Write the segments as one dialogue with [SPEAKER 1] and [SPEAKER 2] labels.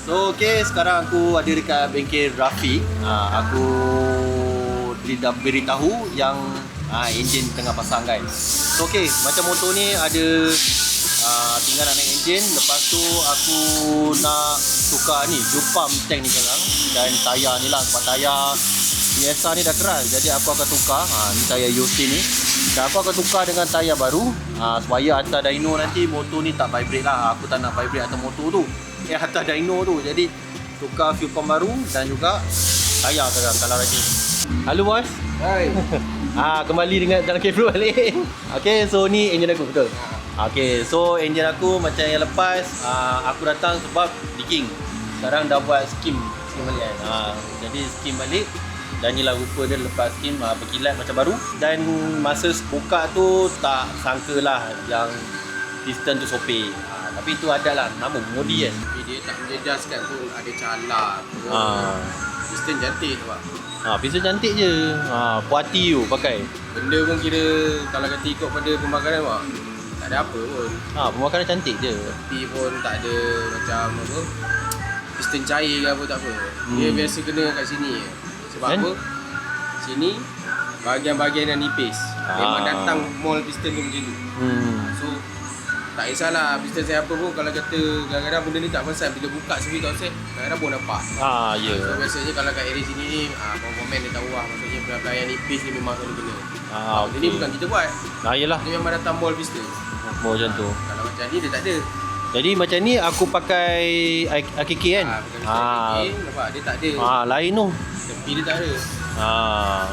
[SPEAKER 1] So okay, sekarang aku ada dekat bengkel Rafiq. Aku beritahu yang enjin tengah pasang guys. So okay, macam motor ni ada tinggal nak naik enjin. Lepas tu aku nak tukar ni fuel pump tank ni sekarang. Dan tayar ni lah, sebab tayar biasa ni dah keras. Jadi aku akan tukar ni tayar Yosin ni. Dan aku akan tukar dengan tayar baru supaya atas dyno nanti motor ni tak vibrate lah. Aku tak nak vibrate atas motor tu, atas dyno tu. Jadi tukar fuel pump baru dan juga tayar sekarang kalau rajin. Halo boss.
[SPEAKER 2] Hai.
[SPEAKER 1] Kembali dengan dalam cafe balik. Okay, so ni enjin aku betul. Okay, so enjin aku macam yang lepas aku datang sebab leaking. Sekarang dah buat skim balik kan. Jadi skim balik. Dan inilah rupa dia lepas skim berkilat macam baru. Dan masa buka tu tak sangka lah yang piston tu sopir. Tapi tu ada lah, nama modi kan.
[SPEAKER 2] Tapi dia tak menjejaskan pun ada calar. Piston cantik tu pak.
[SPEAKER 1] Piston cantik je. Puati tu pakai.
[SPEAKER 2] Benda pun kira kalau kata ikut pada pembakaran pak, tak ada apa pun.
[SPEAKER 1] Pemakaran cantik je.
[SPEAKER 2] Tepi pun tak ada macam apa, piston cair ke apa tak apa. Dia biasa kena kat sini je. Sebab apa? Sini bahagian-bahagian yang nipis. Memang datang mall piston tu macam tu. So tak kisahlah piston saya apa pun, kalau kata kadang-kadang benda ni tak pasal, bila buka sendiri tak set, kadang-kadang pun nampak.
[SPEAKER 1] Ya.
[SPEAKER 2] So biasanya kalau kat area sini ni komen dia tahu lah, maksudnya belah-belah yang nipis ni memang selalu kena.
[SPEAKER 1] Okay.
[SPEAKER 2] Ini bukan kita buat.
[SPEAKER 1] Yelah.
[SPEAKER 2] Dia memang datang mall piston.
[SPEAKER 1] Macam tu.
[SPEAKER 2] Kalau macam ni dia tak ada.
[SPEAKER 1] Jadi macam ni aku pakai AKK kan?
[SPEAKER 2] Nampak dia tak ada.
[SPEAKER 1] Lain tu.
[SPEAKER 2] Tepi dia tak ada.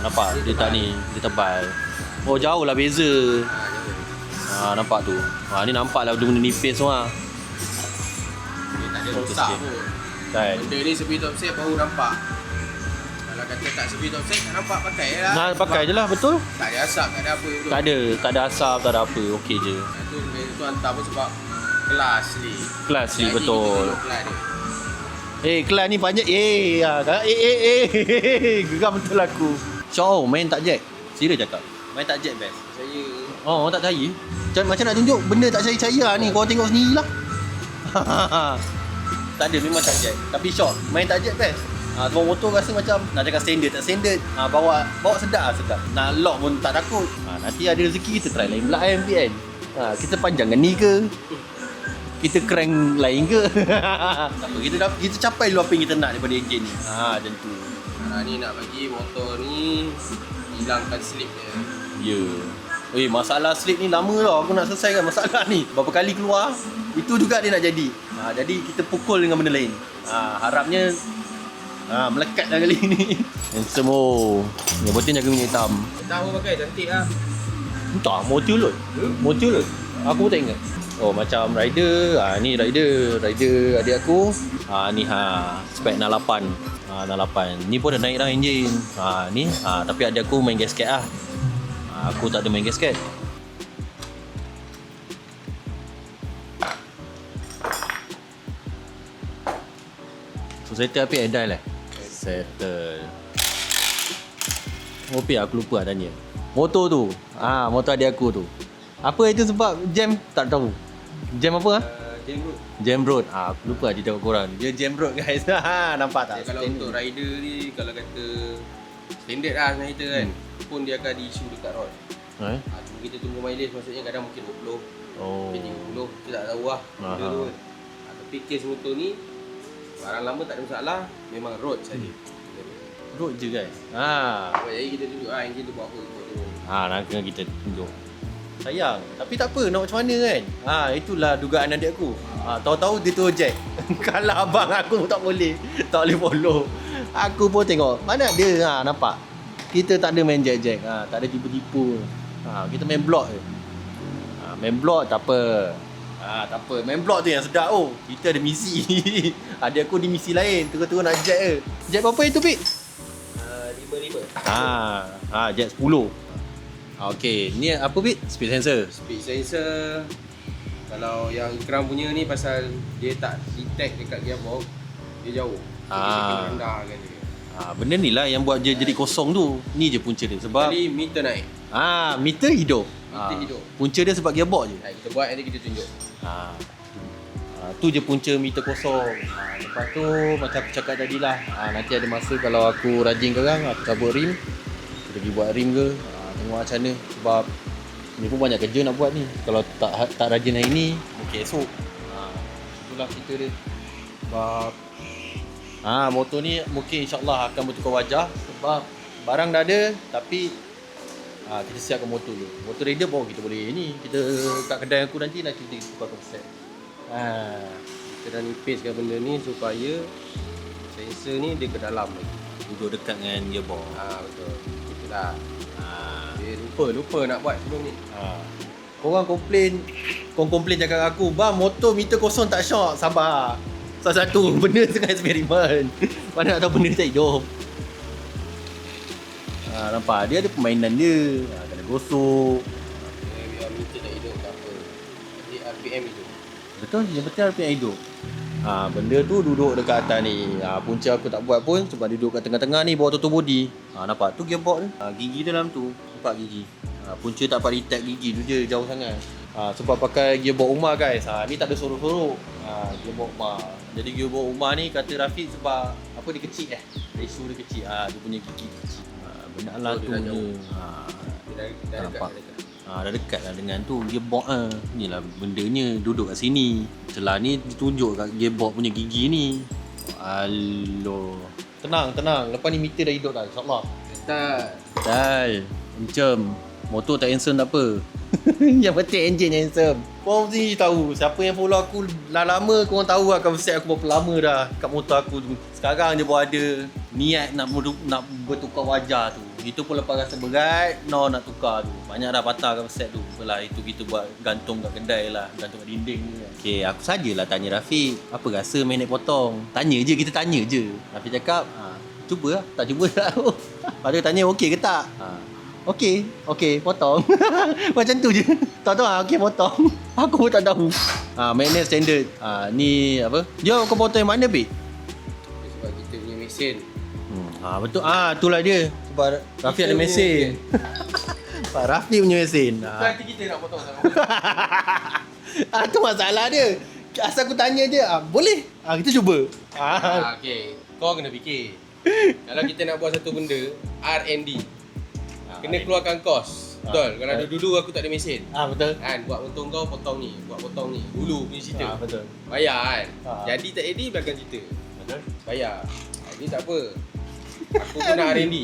[SPEAKER 1] Nampak dia tak ni, dia tebal. Oh jauh lah beza.
[SPEAKER 2] Jauh.
[SPEAKER 1] Nampak tu. Ni nampak lah benda nipis tu
[SPEAKER 2] Dia tak ada rosak pun.
[SPEAKER 1] Kan?
[SPEAKER 2] Benda ni speed offset baru nampak. Kalau kata tak speed offset tak nampak, pakai je lah.
[SPEAKER 1] Pakai je lah, betul.
[SPEAKER 2] Tak ada asap, tak ada apa tu.
[SPEAKER 1] Tak ada asap, tak ada apa. Okey je.
[SPEAKER 2] Itu hantar pun sebab kelas ni.
[SPEAKER 1] Kelas ni betul.
[SPEAKER 2] Kelas
[SPEAKER 1] Kelas ni banyak. Geram betul aku. Syok main tak jack. Serius cakap. Main tak jack best.
[SPEAKER 2] Saya
[SPEAKER 1] Tak percaya. Macam nak tunjuk benda tak percaya ni. Korang tengok sendiri lah. Tak ada, memang tak jack. Tapi syok main tak jack best. Tuan motor rasa macam nak cakap standard tak standard. Bawa sedap. Nak lock pun tak takut. Nanti ada rezeki kita try lain pula kan kan. Kita panjangkan ni ke? Kita crank lain ke? kita capai dulu apa yang kita nak daripada enjin ni. Macam tu.
[SPEAKER 2] ni nak bagi motor ni hilangkan slip dia.
[SPEAKER 1] Ya. Masalah slip ni lama tau. Aku nak selesaikan masalah ni. Berapa kali keluar, itu juga dia nak jadi. Jadi kita pukul dengan benda lain. Harapnya melekat lah kali ni. Handsome Yang penting jaga minyak hitam.
[SPEAKER 2] Tahu pakai cantik lah.
[SPEAKER 1] Entah, motor lot. Aku pun tak ingat. Macam rider. Ni rider adik aku. Ni spek 68. 68. Ni pun dah naik dah enjin. Ni tapi adik aku main gasket lah. Aku tak ada main gasket. So settle api and dial settle. Aku lupa tanya. Motor tu. Motor adik aku tu. Apa itu sebab jam? Tak tahu. Jam apa? Jam road. Aku lupa dia tengok korang. Dia jam road guys. Nampak tak?
[SPEAKER 2] Kalau untuk rider ni, kalau kata standard lah sebenarnya kita kan, pun dia akan di issue dekat rod. Cuma kita tunggu mileage, maksudnya kadang mungkin 20, mungkin 30, kita tak tahu lah. Tapi case motor ni barang lama tak ada masalah, memang road saja.
[SPEAKER 1] Road je guys.
[SPEAKER 2] Jadi kita tunjuk enjin tu buat apa.
[SPEAKER 1] Nak kena kita tunjuk. Sayang, tapi tak apa, nak macam mana kan. Itulah dugaan adik aku. Tahu-tahu dia tu jack. Kalau abang aku tak boleh follow. Aku pun tengok mana dia. Nampak. Kita tak ada main jack. Tak ada tipu-tipu. Kita main block je. Main block tak apa. Tak apa. Main block tu yang sedap. Kita ada misi. Adik aku di misi lain. Terus-terus nak jack je. Jack berapa itu, Pik?
[SPEAKER 2] 5.
[SPEAKER 1] Jack 10. Okey, ni apa bit? Speed sensor.
[SPEAKER 2] Speed sensor. Kalau yang Ikram punya ni pasal dia tak detect dekat gearbox, dia jauh. Dia kena rendahkan dia.
[SPEAKER 1] Benda ni lah yang buat dia jadi kosong tu. Ni je punca dia sebab
[SPEAKER 2] kali meter naik.
[SPEAKER 1] Meter hidup.
[SPEAKER 2] Meter hidup.
[SPEAKER 1] Punca dia sebab gearbox je.
[SPEAKER 2] Kita buat nanti kita tunjuk.
[SPEAKER 1] Tu je punca meter kosong. Lepas tu macam aku cakap tadi lah, nanti ada masa kalau aku rajin korang, aku cabut rim, kita pergi buat rim ke, tengok macam mana. Sebab ni pun banyak kerja nak buat ni. Kalau tak rajin hari ni, mungkin esok. Itulah cerita dia. Sebab motor ni mungkin insyaAllah akan bertukar wajah. Sebab barang dah ada, tapi kita siapkan motor dulu. Motor ready baru kita boleh ni. Kita kat kedai aku nanti kita tukar konsep.
[SPEAKER 2] Kita dah nipiskan benda ni supaya sensor ni dia ke dalam lagi.
[SPEAKER 1] Duduk dekat dengan gearbox.
[SPEAKER 2] Betul. Itulah. Dia lupa nak buat sebelum ni.
[SPEAKER 1] Korang komplain cakap aku, bang motor meter kosong tak syok. Sabar. Salah satu benda tengah eksperimen. Mana nak tahu benda tak hidup. Nampak dia ada permainan dia. Kena gosok.
[SPEAKER 2] Biar meter tak hidup tak apa. Jadi RPM hidup.
[SPEAKER 1] Betul, yang penting RPM hidup. Benda tu duduk dekat atas ni. Punca aku tak buat pun sebab dia duduk kat tengah-tengah ni, bawah tutup body. Nampak tu gearbox ni. Gigi dalam tu. Nampak gigi. Punca tak dapat detect gigi tu je, jauh sangat. Sebab pakai gearbox rumah guys. Ni tak ada sorok-sorok. Gearbox rumah. Jadi gearbox rumah ni kata Rafiq sebab apa dia kecil ratio dia kecil. Dia punya gigi kecil. Benda lah tu je.
[SPEAKER 2] Dia dah
[SPEAKER 1] nampak.
[SPEAKER 2] dekat.
[SPEAKER 1] Dah dekat lah dengan tu gearbox ni lah bendanya duduk kat sini. Celah ni ditunjuk kat gearbox punya gigi ni. Tenang. Lepas ni meter dah hidup dah, insyaAllah. Tak. Macam motor tak handsome tak apa. Yang penting engine handsome. Korang mesti tahu, siapa yang follow aku dah lama, korang tahu lah konsep aku berapa lama dah kat motor aku tu. Sekarang je baru ada niat nak bertukar wajah tu. Itu pun lepas rasa berat, nak tukar tu. Banyak dah patah konsep tu. Apalah, itu kita buat gantung kat kedai lah, gantung kat dinding ni. Okay, aku sajalah tanya Rafiq, apa rasa magnet potong? Kita tanya je. Rafiq cakap, cuba lah. Tak cuba tak tahu. Lepas tu tanya, okey ke tak? Okey, potong. Macam tu je. Tak tahu okey potong. Aku pun tak tahu. Magnet standard. Ni apa? Dia kau potong yang mana, Bik?
[SPEAKER 2] Sebab kita punya mesin.
[SPEAKER 1] Betul. Itulah dia. Sebab Rafiq ada mesin. Pak Rafiq punya mesin.
[SPEAKER 2] Nanti kita nak potong sama.
[SPEAKER 1] Tu masalah dia. Asal aku tanya je, boleh? Kita cuba.
[SPEAKER 2] Okey. Kau kena fikir. Kalau kita nak buat satu benda, R&D. Kena keluarkan kos. Betul. Kalau dulu aku tak ada mesin.
[SPEAKER 1] Betul.
[SPEAKER 2] Kan buat potong kau potong ni, buat potong ni. Dulu punya cerita.
[SPEAKER 1] Betul.
[SPEAKER 2] Bayar kan. Jadi tak jadi belakang cerita.
[SPEAKER 1] Betul.
[SPEAKER 2] Bayar. Jadi tak apa. Aku pun nak R&D.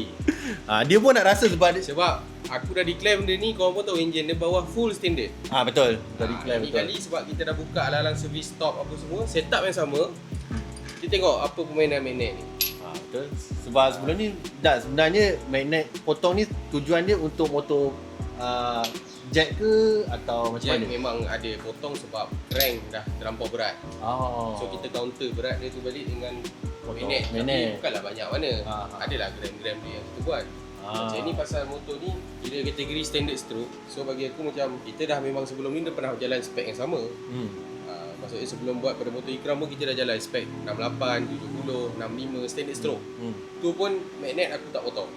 [SPEAKER 1] Dia pun nak rasa sebab
[SPEAKER 2] aku dah declare benda ni, korang pun tahu enjin dia bawah full standard.
[SPEAKER 1] Betul. Dah declare betul.
[SPEAKER 2] Kali sebab kita dah buka alang-alang service stop apa semua, setup yang sama. Kita tengok apa permainan magnet ni.
[SPEAKER 1] Betul. Sebab sebelum ni sebenarnya magnet potong ni tujuan dia untuk motor jack ke atau macam
[SPEAKER 2] Jack
[SPEAKER 1] mana?
[SPEAKER 2] memang ada potong sebab crank dah terlampau berat. So kita counter berat dia tu balik dengan magnet. Tapi bukanlah banyak mana. Adalah gram-gram dia yang kita buat. Macam ni pasal motor ni kira kategori standard stroke. So bagi aku macam kita dah memang sebelum ni dah pernah jalan spek yang sama. Maksudnya sebelum buat pada motor Ikram pun kita dah jalan spek 68, 70, 65 standard stroke. Tu pun magnet aku tak potong.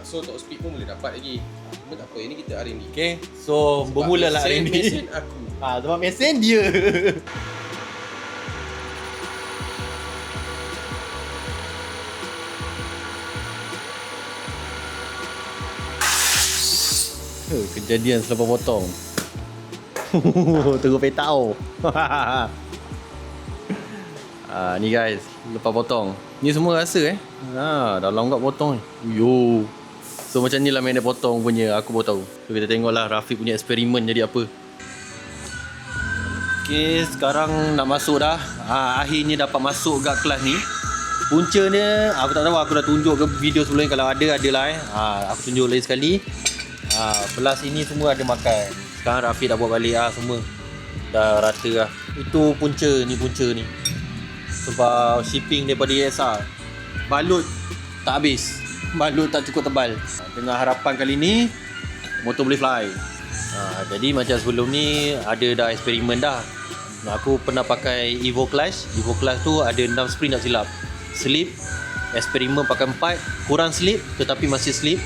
[SPEAKER 2] So top speed pun boleh dapat lagi. Cuma tak apa, ini kita R&D.
[SPEAKER 1] Okay, so bermula lah R&D.
[SPEAKER 2] Mesin aku.
[SPEAKER 1] Sebab mesin dia. Kejadian selepas potong. Terus petau. Ni guys, lepas potong. Ni semua rasa dalam kat potong ni. Yo. So macam ni lah magnet potong punya, aku baru tahu. So kita tengoklah Rafiq punya eksperimen jadi apa. Okay, sekarang nak masuk dah. Akhirnya dapat masuk kat kelas ni. Punca dia, aku tak tahu, aku dah tunjuk ke video sebelum ni. Kalau adalah aku tunjuk lagi sekali. Belas ini semua ada makan. Sekarang Rafiq dah buat balik semua. Dah rata lah. Itu punca ni. Sebab shipping daripada ESR. Balut tak habis. Balut tak cukup tebal. Dengan harapan kali ni motor boleh fly. Jadi macam sebelum ni ada dah eksperimen dah. Aku pernah pakai Evo Clash. Evo Clash tu ada 6 spring tak silap. Slip, eksperimen pakai 4, kurang slip tetapi masih slip.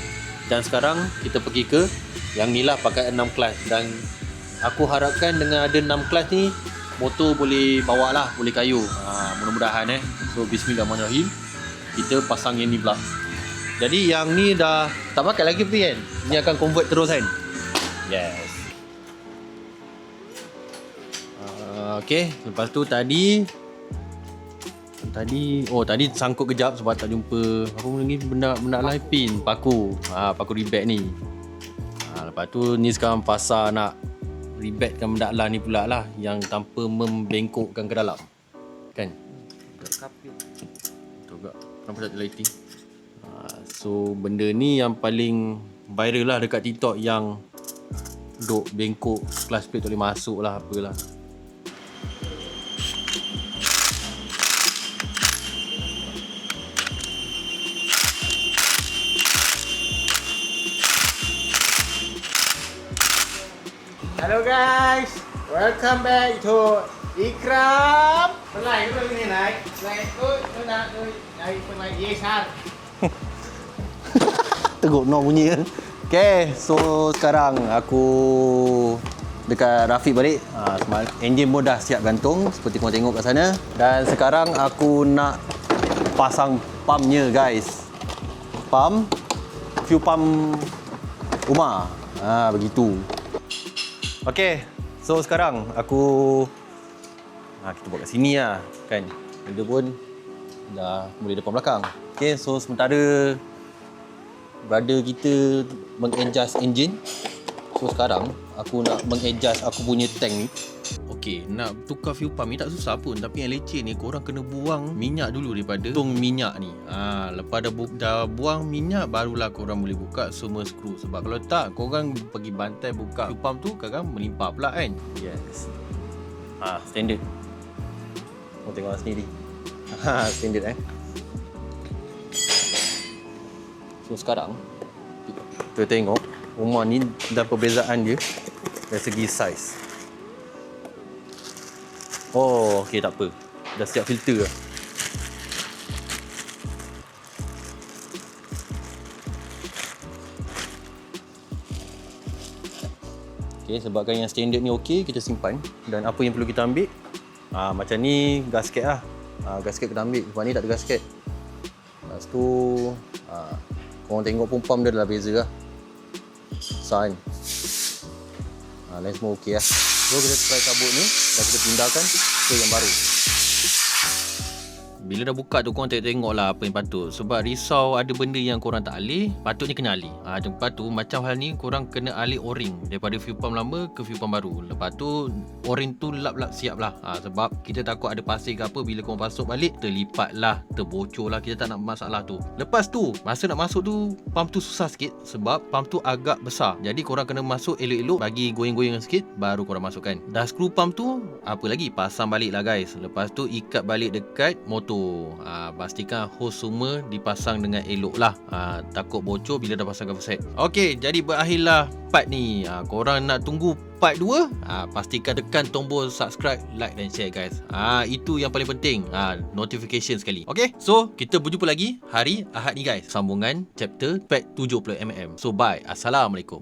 [SPEAKER 1] Dan sekarang kita pergi ke yang ni lah pakai 6 class. Dan aku harapkan dengan ada 6 class ni motor boleh bawa lah, boleh kayu. Mudah-mudahan So bismillahirrahmanirrahim. Kita pasang yang ni pula. Jadi yang ni dah tak pakai lagi kan? Ni akan convert terus kan? Yes. Okay, lepas tu tadi sangkut kejap sebab tak jumpa apa benda lain, pin paku. Paku rebate ni. Lepas tu ni sekarang pasal nak rebatekan benda lah ni pula lah, yang tanpa membengkokkan ke dalam. Kan? Betul tak? Kenapa tak lighting? So benda ni yang paling viral lah dekat TikTok, yang duk bengkok clutch plate tak boleh masuk lah, apalah.
[SPEAKER 3] Hello guys, welcome back to Ikram. Pelai tu ni naik, naik tu nak naik pelai Yesar.
[SPEAKER 1] Teruk no bunyi kan. Okay, so sekarang aku dekat Rafiq balik. Enjin pun dah siap gantung seperti korang tengok kat sana. Dan sekarang aku nak pasang pumpnya guys. Fuel pump rumah. Begitu. Okay, so sekarang aku kita buat kat sini lah kan. Benda pun dah boleh depan belakang. Okay, so sementara brother kita meng-adjust engine. So sekarang aku nak meng-adjust aku punya tank ni. Okay, nak tukar fuel pump ni tak susah pun. Tapi yang leceh ni, korang kena buang minyak dulu daripada tong minyak ni. Lepas dah buang minyak, barulah korang boleh buka semua skru. Sebab kalau tak, korang pergi bantai buka fuel pump tu, kadang melimpah pula kan. Yes. Standard. Korang tengok sendiri. Standard So sekarang kita tengok rumah ni dan perbezaan dia dari segi saiz. Oh, okey, tak apa. Dah siap filter dah. Okey, sebabkan yang standard ni okey, kita simpan. Dan apa yang perlu kita ambil? Macam ni gasket lah. Gasket kena ambil. Sebab ni tak ada gasket. Lepas tu korang tengok pun pump dia dah beza lah. Besar kan? Lain semua okey lah. So kita try cabut ni dan kita pindahkan ke yang baru. Bila dah buka tu, korang tengok lah apa yang patut. Sebab risau ada benda yang korang tak alih, patutnya kena alih. Lepas tu macam hal ni, korang kena alih o-ring daripada fuel pump lama ke fuel pump baru. Lepas tu o-ring tu lap-lap siap lah. Sebab kita takut ada pasir ke apa, bila korang masuk balik, terlipat lah, terbocor lah. Kita tak nak masalah tu. Lepas tu, masa nak masuk tu, pump tu susah sikit. Sebab pump tu agak besar. Jadi korang kena masuk elok-elok, bagi goyang-goyang sikit, baru korang masukkan. Dah skru pump tu, apa lagi? Pasang balik lah guys. Lepas tu ikat balik dekat motor. Pastikan hose semua dipasang dengan elok lah. Takut bocor bila dah pasang cover set. Okey, jadi berakhirlah part ni. Korang nak tunggu part 2? Pastikan tekan tombol subscribe, like dan share guys. Itu yang paling penting. Notification sekali. Okey, so kita berjumpa lagi hari Ahad ni guys. Sambungan chapter part 70mm. So bye. Assalamualaikum.